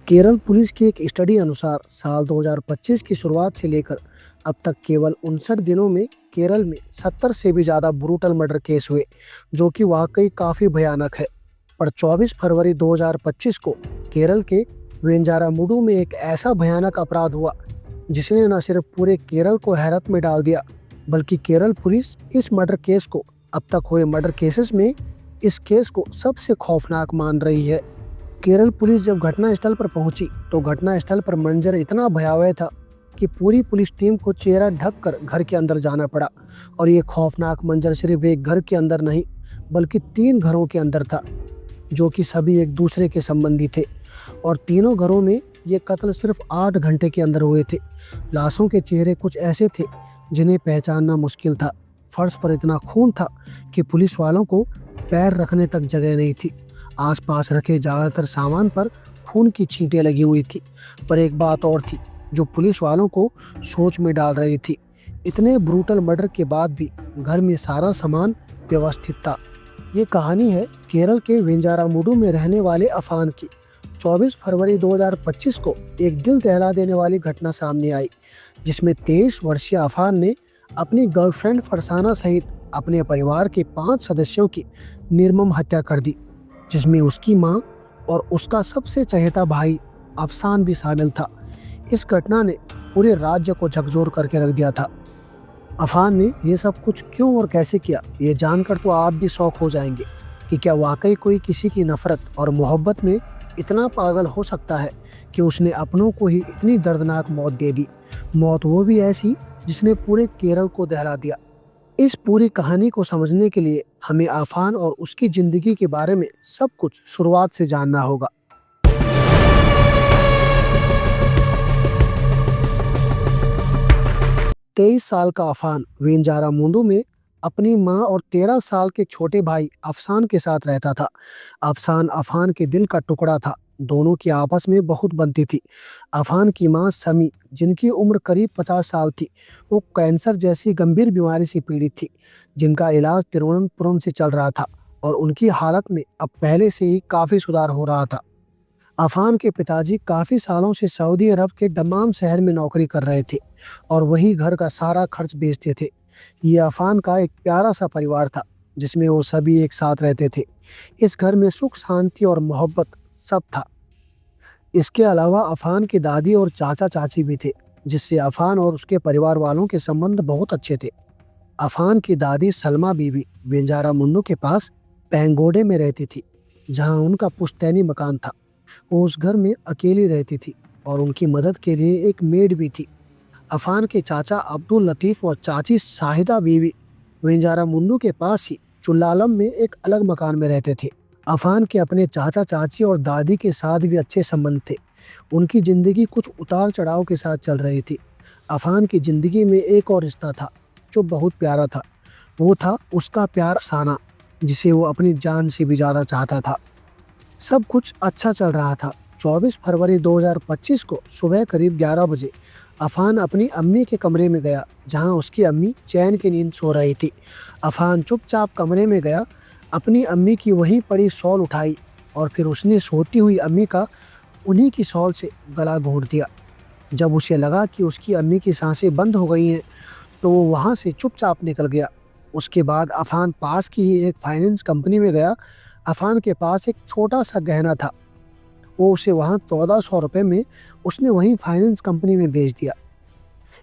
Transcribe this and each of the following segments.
Kerala police की एक study अनुसार साल 2025 की शुरुआत से लेकर अब तक केवल 59 दिनों में केरल में 70 से भी ज़्यादा ब्रूटल मर्डर केस हुए, जो कि वाकई काफ़ी भयानक है। पर 24 फरवरी 2025 को केरल के वेंजारामुडु में एक ऐसा भयानक अपराध हुआ जिसने न सिर्फ पूरे केरल को हैरत में डाल दिया, बल्कि केरल पुलिस इस मर्डर केस को अब तक हुए मर्डर केसेस में इस केस को सबसे खौफनाक मान रही है। केरल पुलिस जब घटनास्थल पर पहुंची तो घटनास्थल पर मंजर इतना भयावह था कि पूरी पुलिस टीम को चेहरा ढक कर घर के अंदर जाना पड़ा। और ये खौफनाक मंजर सिर्फ एक घर के अंदर नहीं, बल्कि 3 घरों के अंदर था, जो कि सभी एक दूसरे के संबंधी थे। और तीनों घरों में ये कत्ल सिर्फ 8 घंटे के अंदर हुए थे। लाशों के चेहरे कुछ ऐसे थे जिन्हें पहचानना मुश्किल था। फर्श पर इतना खून था कि पुलिस वालों को पैर रखने तक जगह नहीं थी। आसपास रखे ज़्यादातर सामान पर खून की छींटें लगी हुई थी। पर एक बात और थी जो पुलिस वालों को सोच में डाल रही थी। इतने ब्रूटल मर्डर के बाद भी घर में सारा सामान व्यवस्थित था। ये कहानी है केरल के वेंजारामुडु में रहने वाले अफान की। 24 फरवरी 2025 को एक दिल दहला देने वाली घटना सामने आई, जिसमें 23 वर्षीय अफान ने अपनी गर्लफ्रेंड फरसाना सहित अपने परिवार के 5 सदस्यों की निर्मम हत्या कर दी, जिसमें उसकी मां और उसका सबसे चहेता भाई अफसान भी शामिल था। इस घटना ने पूरे राज्य को झकझोर करके रख दिया था। अफान ने ये सब कुछ क्यों और कैसे किया, ये जानकर तो आप भी शौक हो जाएंगे कि क्या वाकई कोई किसी की नफरत और मोहब्बत में इतना पागल हो सकता है कि उसने अपनों को ही इतनी दर्दनाक मौत दे दी। मौत वो भी ऐसी जिसने पूरे केरल को दहला दिया। इस पूरी कहानी को समझने के लिए हमें अफान और उसकी जिंदगी के बारे में सब कुछ शुरुआत से जानना होगा। 23 साल का अफान वेंजारामुडु में अपनी मां और 13 साल के छोटे भाई अफसान के साथ रहता था। अफसान अफान के दिल का टुकड़ा था। दोनों की आपस में बहुत बनती थी। अफान की मां समी, जिनकी उम्र करीब 50 साल थी, वो कैंसर जैसी गंभीर बीमारी से पीड़ित थी, जिनका इलाज तिरुवनंतपुरम से चल रहा था और उनकी हालत में अब पहले से ही काफ़ी सुधार हो रहा था। अफान के पिताजी काफ़ी सालों से सऊदी अरब के दम्माम शहर में नौकरी कर रहे थे और वही घर का सारा खर्च बेचते थे। ये अफान का एक प्यारा सा परिवार था जिसमें वो सभी एक साथ रहते थे। इस घर में सुख शांति और मोहब्बत सब था। इसके अलावा अफान की दादी और चाचा चाची भी थे, जिससे अफान और उसके परिवार वालों के संबंध बहुत अच्छे थे। अफान की दादी सलमा बीवी वेंजारामुडु के पास पेंगोडे में रहती थी, जहां उनका पुश्तैनी मकान था। वो उस घर में अकेली रहती थी और उनकी मदद के लिए एक मेड भी थी। अफान के चाचा अब्दुल लतीफ़ और चाची शाहिदा बीवी वेंजारामुडु के पास ही चुल्लालम में एक अलग मकान में रहते थे। अफान के अपने चाचा चाची और दादी के साथ भी अच्छे संबंध थे। उनकी ज़िंदगी कुछ उतार चढ़ाव के साथ चल रही थी। अफान की ज़िंदगी में एक और रिश्ता था जो बहुत प्यारा था। वो था उसका प्यार अफसाना, जिसे वो अपनी जान से भी ज़्यादा चाहता था। सब कुछ अच्छा चल रहा था। 24 फरवरी 2025 को सुबह करीब 11 बजे अफान अपनी अम्मी के कमरे में गया, जहां उसकी अम्मी चैन की नींद सो रही थी। अफान चुपचाप कमरे में गया, अपनी अम्मी की वहीं पड़ी शॉल उठाई और फिर उसने सोती हुई अम्मी का उन्हीं की शॉल से गला घोंट दिया। जब उसे लगा कि उसकी अम्मी की सांसें बंद हो गई हैं, तो वो वहाँ से चुपचाप निकल गया। उसके बाद अफान पास की ही एक फाइनेंस कंपनी में गया। अफान के पास एक छोटा सा गहना था। वो उसे वहाँ 1400 रुपये में उसने वहीं फाइनेंस कंपनी में बेच दिया।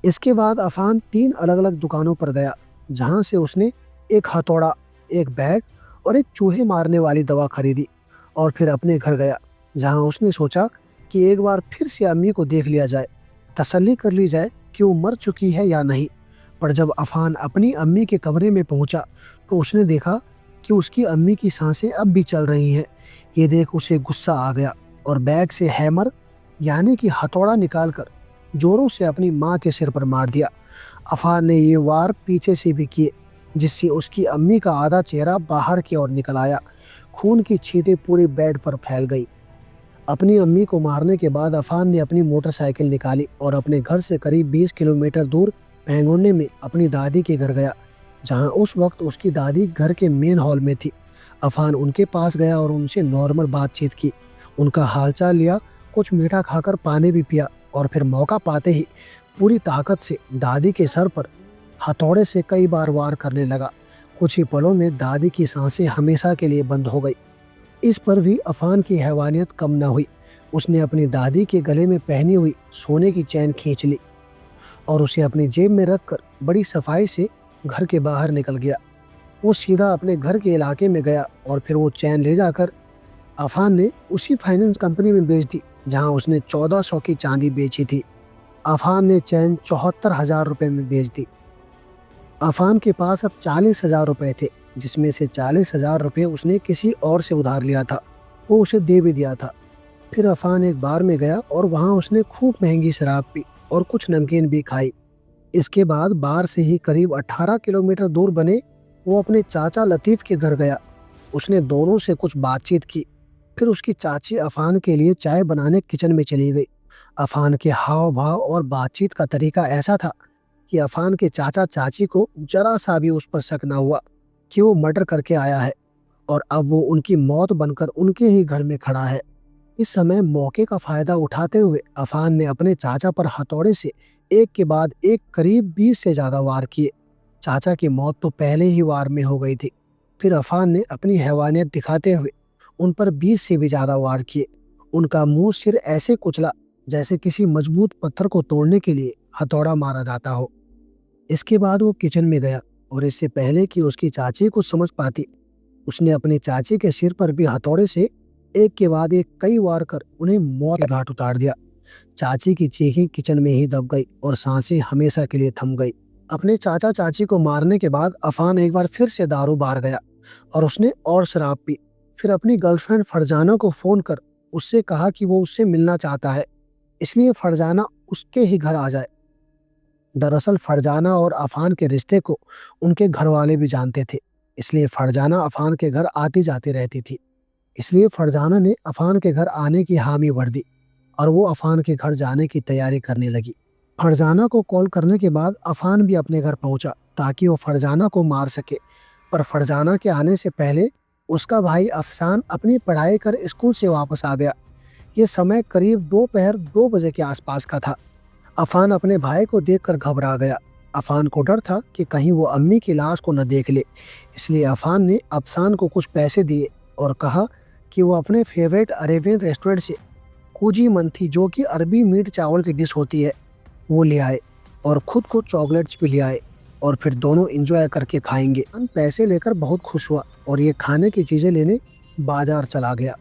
इसके बाद अफान 3 अलग अलग दुकानों पर गया, जहाँ से उसने एक हथौड़ा, एक बैग और एक चूहे मारने वाली दवा खरीदी और फिर अपने घर गया, जहाँ उसने सोचा कि एक बार फिर से अम्मी को देख लिया जाए, तसल्ली कर ली जाए कि वो मर चुकी है या नहीं। पर जब अफान अपनी अम्मी के कमरे में पहुँचा तो उसने देखा कि उसकी अम्मी की सांसें अब भी चल रही हैं। ये देख उसे गुस्सा आ गया और बैग से हैमर यानी कि हथौड़ा निकालकर जोरों से अपनी मां के सिर पर मार दिया। अफान ने ये वार पीछे से भी किए, जिससे उसकी अम्मी का आधा चेहरा बाहर की ओर निकल आया। खून की छींटें पूरे बेड पर फैल गई। अपनी अम्मी को मारने के बाद अफान ने अपनी मोटरसाइकिल निकाली और अपने घर से करीब 20 किलोमीटर दूर पेंगोडे में अपनी दादी के घर गया, जहां उस वक्त उसकी दादी घर के मेन हॉल में थी। अफान उनके पास गया और उनसे नॉर्मल बातचीत की, उनका हालचाल लिया, कुछ मीठा खाकर पानी भी पिया और फिर मौका पाते ही पूरी ताकत से दादी के सर पर हथौड़े से कई बार वार करने लगा। कुछ ही पलों में दादी की सांसें हमेशा के लिए बंद हो गई। इस पर भी अफान की हैवानियत कम न हुई। उसने अपनी दादी के गले में पहनी हुई सोने की चैन खींच ली और उसे अपनी जेब में रखकर बड़ी सफाई से घर के बाहर निकल गया। वो सीधा अपने घर के इलाके में गया और फिर वो चैन ले जाकर अफान ने उसी फाइनेंस कंपनी में बेच दी जहां उसने 1400 की चांदी बेची थी। अफान ने चैन 74,000 रुपये में बेच दी। अफान के पास अब 40,000 रुपये थे, जिसमें से 40,000 रुपये उसने किसी और से उधार लिया था। वो उसे दे भी दिया था। फिर अफान एक बार में गया और वहां उसने खूब महंगी शराब पी और कुछ नमकीन भी खाई। इसके बाद बार से ही करीब 18 किलोमीटर दूर बने वो अपने चाचा लतीफ़ के घर गया। उसने दोनों से कुछ बातचीत की। फिर उसकी चाची अफान के लिए चाय बनाने किचन में चली गई। अफान के हाव भाव और बातचीत का तरीका ऐसा था कि अफान के चाचा चाची को जरा सा भी उस पर शक न हुआ कि वो मर्डर करके आया है और अब वो उनकी मौत बनकर उनके ही घर में खड़ा है। इस समय मौके का फायदा उठाते हुए अफान ने अपने चाचा पर हथौड़े से एक के बाद एक करीब 20 से ज्यादा वार किए। चाचा की मौत तो पहले ही वार में हो गई थी। फिर अफान ने अपनी हैवानियत दिखाते हुए उन पर 20 से भी ज्यादा वार किए। उनका मुंह सिर ऐसे कुचला जैसे किसी मजबूत पत्थर को तोड़ने के लिए हथौड़ा मारा जाता हो। इसके बाद वो किचन में गया और इससे पहले कि उसकी चाची कुछ समझ पाती, उसने अपनी चाची के सिर पर भी हथौड़े से एक के बाद एक कई वार कर उन्हें मौत के घाट उतार दिया। चाची की चीखें किचन में ही दब गई और सांसें हमेशा के लिए थम गई। अपने चाचा चाची को मारने के बाद अफान एक बार फिर से दारू बार गया और उसने और शराब पी। फिर अपनी गर्लफ्रेंड फरजाना को फोन कर उससे कहा कि वो उससे मिलना चाहता है, इसलिए फरजाना उसके ही घर आ जाए। दरअसल फरजाना और अफान के रिश्ते को उनके घर वाले भी जानते थे, इसलिए फरजाना अफान के घर आती जाती रहती थी। इसलिए फरजाना ने अफान के घर आने की हामी भर दी और वो अफान के घर जाने की तैयारी करने लगी। फरजाना को कॉल करने के बाद अफान भी अपने घर पहुंचा ताकि वो फरजाना को मार सके, पर फरजाना के आने से पहले उसका भाई अफसान अपनी पढ़ाई कर स्कूल से वापस आ गया। ये समय करीब दोपहर 2 बजे के आसपास का था। अफान अपने भाई को देखकर घबरा गया। अफान को डर था कि कहीं वो अम्मी की लाश को न देख ले, इसलिए अफान ने अफसान को कुछ पैसे दिए और कहा कि वो अपने फेवरेट अरेबियन रेस्टोरेंट से कुजी मंथी, जो कि अरबी मीट चावल की डिश होती है, वो ले आए और खुद को चॉकलेट्स भी ले आए और फिर दोनों एंजॉय करके खाएंगे। पैसे लेकर बहुत खुश हुआ और ये खाने की चीज़ें लेने बाजार चला गया।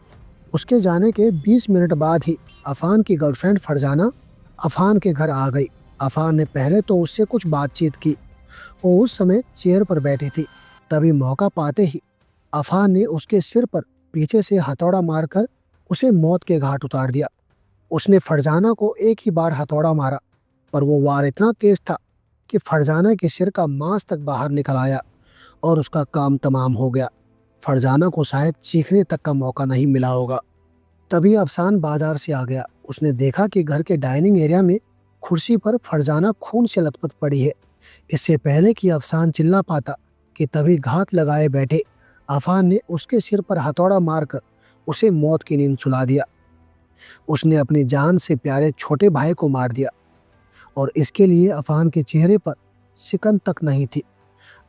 उसके जाने के 20 मिनट बाद ही अफान की गर्लफ्रेंड फरजाना अफान के घर आ गई। अफान ने पहले तो उससे कुछ बातचीत की। वो उस समय चेयर पर बैठी थी। तभी मौका पाते ही अफान ने उसके सिर पर पीछे से हथौड़ा मारकर उसे मौत के घाट उतार दिया। उसने फरजाना को एक ही बार हथौड़ा मारा, पर वो वार इतना तेज था कि फरजाना के सिर का मांस तक बाहर निकल आया और उसका काम तमाम हो गया। फरजाना को शायद चीखने तक का मौका नहीं मिला होगा। तभी अफसान बाजार से आ गया। उसने देखा कि घर के डाइनिंग एरिया में कुर्सी पर फरजाना खून से लथपथ पड़ी है। इससे पहले कि अफसान चिल्ला पाता कि तभी घात लगाए बैठे अफान ने उसके सिर पर हथौड़ा मारकर उसे मौत की नींद सुला दिया। उसने अपनी जान से प्यारे छोटे भाई को मार दिया और इसके लिए अफान के चेहरे पर सिकन तक नहीं थी।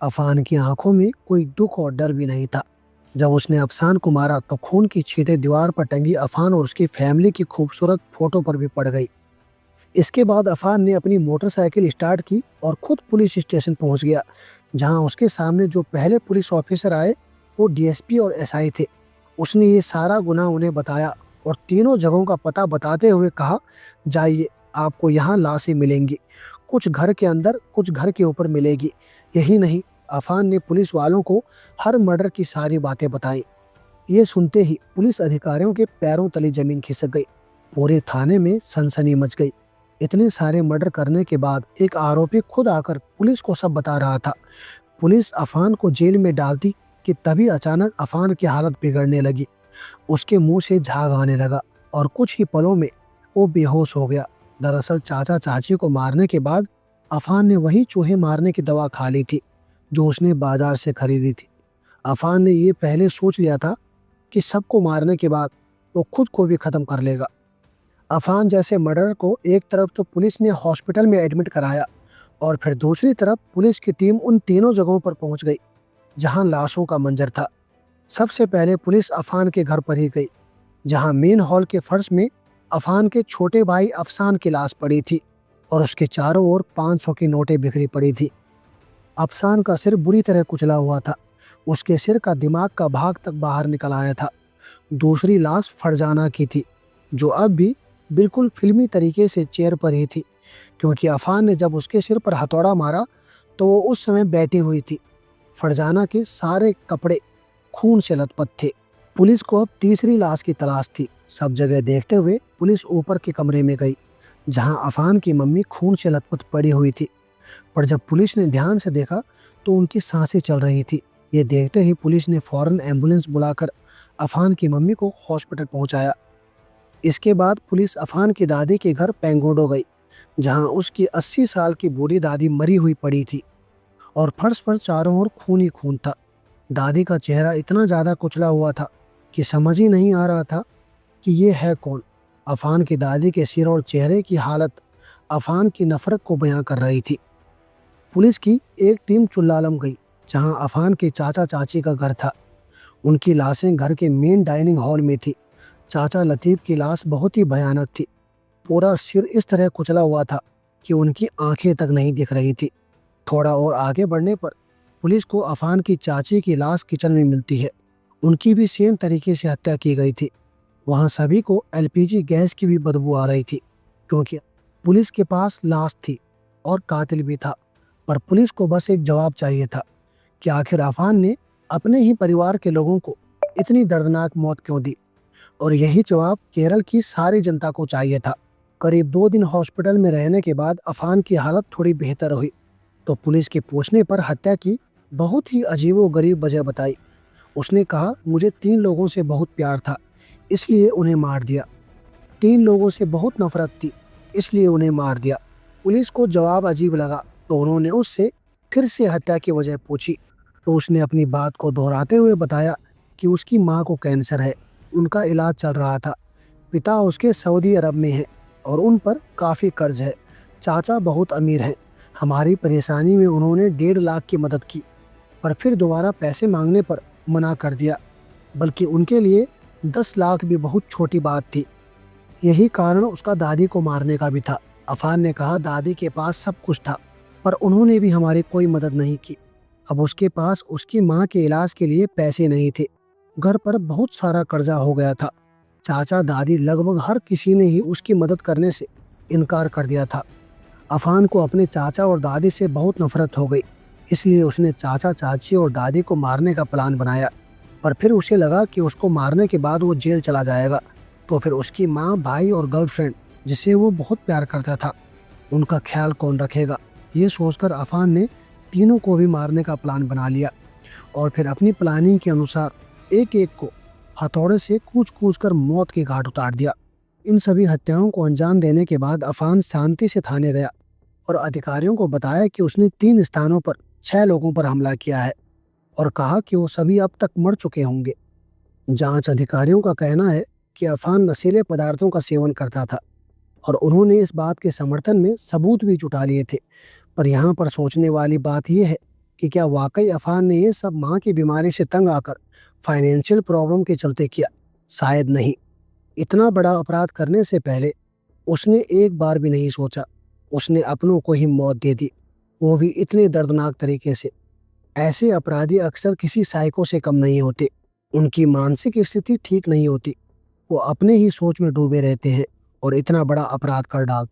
अफान की आंखों में कोई दुख और डर भी नहीं था। जब उसने अफसान को मारा तो खून की छींटें दीवार पर टंगी अफान और उसकी फैमिली की खूबसूरत फोटो पर भी पड़ गई। इसके बाद अफान ने अपनी मोटरसाइकिल स्टार्ट की और खुद पुलिस स्टेशन पहुंच गया, जहां उसके सामने जो पहले पुलिस ऑफिसर आए वो डीएसपी और एसआई थे। उसने ये सारा गुनाह उन्हें बताया और तीनों जगहों का पता बताते हुए कहा, जाइए, आपको यहाँ लाशें मिलेंगी, कुछ घर के अंदर कुछ घर के ऊपर मिलेगी। यही नहीं, अफान ने पुलिस वालों को हर मर्डर की सारी बातें बताई। ये सुनते ही पुलिस अधिकारियों के पैरों तले जमीन खिसक गई। पूरे थाने में सनसनी मच गई। इतने सारे मर्डर करने के बाद एक आरोपी खुद आकर पुलिस को सब बता रहा था। पुलिस अफान को जेल में डालती कि तभी अचानक अफान की हालत बिगड़ने लगी। उसके मुंह से झाग आने लगा और कुछ ही पलों में वो बेहोश हो गया। दरअसल चाचा चाची को मारने के बाद अफान ने वही चूहे मारने की दवा खा ली थी जो उसने बाजार से खरीदी थी। अफान ने ये पहले सोच लिया था कि सबको मारने के बाद वो खुद को भी खत्म कर लेगा। अफान जैसे मर्डर को एक तरफ तो पुलिस ने हॉस्पिटल में एडमिट कराया और फिर दूसरी तरफ पुलिस की टीम उन तीनों जगहों पर पहुंच गई जहां लाशों का मंजर था। सबसे पहले पुलिस अफान के घर पर ही गई, जहां मेन हॉल के फर्श में अफान के छोटे भाई अफसान की लाश पड़ी थी और उसके चारों ओर 500 की नोटें बिखरी पड़ी थी। अफसान का सिर बुरी तरह कुचला हुआ था, उसके सिर का दिमाग का भाग तक बाहर निकल आया था। दूसरी लाश फरजाना की थी, जो अब भी बिल्कुल फिल्मी तरीके से चेयर पर ही थी, क्योंकि अफान ने जब उसके सिर पर हथौड़ा मारा तो वो उस समय बैठी हुई थी। फरजाना के सारे कपड़े खून से लथपथ थे। पुलिस को अब तीसरी लाश की तलाश थी। सब जगह देखते हुए पुलिस ऊपर के कमरे में गई, जहां अफान की मम्मी खून से लथपथ पड़ी हुई थी। पर जब पुलिस ने ध्यान से देखा तो उनकी सांसें चल रही थी। ये देखते ही पुलिस ने फौरन एम्बुलेंस बुलाकर अफान की मम्मी को हॉस्पिटल पहुंचाया। इसके बाद पुलिस अफान की दादी के घर पेंगोडो गई, जहां उसकी 80 साल की बूढ़ी दादी मरी हुई पड़ी थी और फर्श पर चारों ओर खून ही खून था। दादी का चेहरा इतना ज़्यादा कुचला हुआ था कि समझ ही नहीं आ रहा था कि ये है कौन। अफान की दादी के सिर और चेहरे की हालत अफान की नफरत को बयां कर रही थी। पुलिस की एक टीम चुल्लालम गई, जहां अफान के चाचा चाची का घर था। उनकी लाशें घर के मेन डाइनिंग हॉल में थी। चाचा लतीफ़ की लाश बहुत ही भयानक थी। पूरा सिर इस तरह कुचला हुआ था कि उनकी आंखें तक नहीं दिख रही थी। थोड़ा और आगे बढ़ने पर पुलिस को अफान की चाची की लाश किचन में मिलती है। उनकी भी सेम तरीके से हत्या की गई थी। वहाँ सभी को एलपीजी गैस की भी बदबू आ रही थी, क्योंकि पुलिस के पास लाश थी और कातिल भी था। पर पुलिस को बस एक जवाब चाहिए था कि आखिर अफान ने अपने ही परिवार के लोगों को इतनी दर्दनाक मौत क्यों दी। और यही जवाब केरल की सारी जनता को चाहिए था। करीब 2 दिन हॉस्पिटल में रहने के बाद अफान की हालत थोड़ी बेहतर हुई तो पुलिस के पूछने पर हत्या की बहुत ही अजीबोगरीब वजह बताई। उसने कहा, मुझे 3 लोगों से बहुत प्यार था, इसलिए उन्हें मार दिया। 3 लोगों से बहुत नफरत थी, इसलिए उन्हें मार दिया। पुलिस को जवाब अजीब लगा तो उन्होंने उससे फिर से हत्या की वजह पूछी तो उसने अपनी बात को दोहराते हुए बताया कि उसकी माँ को कैंसर है, उनका इलाज चल रहा था। पिता उसके सऊदी अरब में हैं और उन पर काफ़ी कर्ज है। चाचा बहुत अमीर हैं। हमारी परेशानी में उन्होंने 1.5 लाख की मदद की, पर फिर दोबारा पैसे मांगने पर मना कर दिया, बल्कि उनके लिए 10 लाख भी बहुत छोटी बात थी। यही कारण उसका दादी को मारने का भी था। अफान ने कहा, दादी के पास सब कुछ था, पर उन्होंने भी हमारी कोई मदद नहीं की। अब उसके पास उसकी माँ के इलाज के लिए पैसे नहीं थे। घर पर बहुत सारा कर्जा हो गया था। चाचा दादी लगभग हर किसी ने ही उसकी मदद करने से इनकार कर दिया था। अफान को अपने चाचा और दादी से बहुत नफरत हो गई, इसलिए उसने चाचा चाची और दादी को मारने का प्लान बनाया। पर फिर उसे लगा कि उसको मारने के बाद वो जेल चला जाएगा, तो फिर उसकी माँ, भाई और गर्लफ्रेंड, जिसे वो बहुत प्यार करता था, उनका ख्याल कौन रखेगा। ये सोचकर अफान ने तीनों को भी मारने का प्लान बना लिया और फिर अपनी प्लानिंग के अनुसार एक एक को हथौड़े से कूच कर मौत के घाट उतार दिया। इन सभी हत्याओं को अंजाम देने के बाद अफान शांति से थाने गया और अधिकारियों को बताया कि उसने 3 स्थानों पर 6 लोगों पर हमला किया है और कहा कि वो सभी अब तक मर चुके होंगे। जांच अधिकारियों का कहना है कि अफान नशीले पदार्थों का सेवन करता था और उन्होंने इस बात के समर्थन में सबूत भी जुटा लिए थे। पर यहाँ पर सोचने वाली बात यह है कि क्या वाकई अफान ने ये सब माँ की बीमारी से तंग आकर फाइनेंशियल प्रॉब्लम के चलते किया? शायद नहीं। इतना बड़ा अपराध करने से पहले उसने एक बार भी नहीं सोचा। उसने अपनों को ही मौत दे दी, वो भी इतने दर्दनाक तरीके से। ऐसे अपराधी अक्सर किसी साइको से कम नहीं होते। उनकी मानसिक स्थिति ठीक नहीं होती। वो अपने ही सोच में डूबे रहते हैं और इतना बड़ा अपराध कर डालते हैं।